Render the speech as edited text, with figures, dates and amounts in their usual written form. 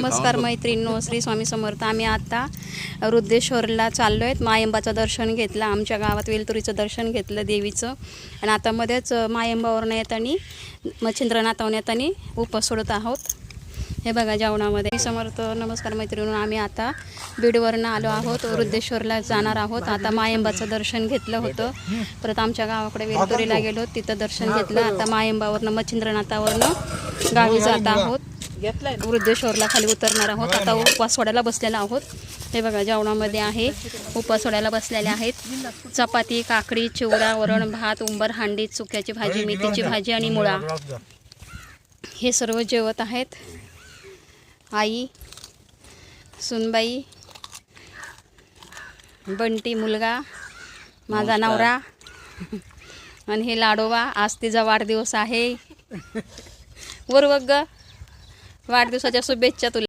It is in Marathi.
नमस्कार मैत्रिणींनो, श्री स्वामी समर्थ. आम्ही आता रुद्रेश्वरला चाललो आहेत. मायंबाचं दर्शन घेतलं. आमच्या गावात वेलतुरीचं दर्शन घेतलं देवीचं. आणि आता मध्येच मायंबावरून येताना मच्छिंद्रनाथावरून येताना उपास सोडत आहोत. हे बघा जेवणामध्ये समर्थ. नमस्कार मैत्रिणींनो, आम्ही आता बीडवरून आलो आहोत. रुद्रेश्वरला जाणार आहोत. आता मायंबाचं दर्शन घेतलं होतं. परत आमच्या गावाकडे वेलतुरीला गेलो, तिथं दर्शन घेतलं. आता मायंबावरनं मच्छिंद्रनाथावरनं गावी जात आहोत. वृद्धेश्वरला खाली उतरणार आहोत. आता उपवास सोडायला बसलेला आहोत. हे बघा जेवणामध्ये आहे, उपवास सोडायला बसलेले आहेत. चपाती, काकडी, चिवडा, वरण भात, उंबर हांडी, चुक्याची भाजी, मेथीची भाजी आणि मुळा, हे सर्व जेवत आहेत. आई, सुनबाई, बंटी मुलगा, माझा नवरा आणि हे लाडोबा. आज तिचा वाढदिवस आहे. वर बघ, वाढदिवसाच्या शुभेच्छा तुला.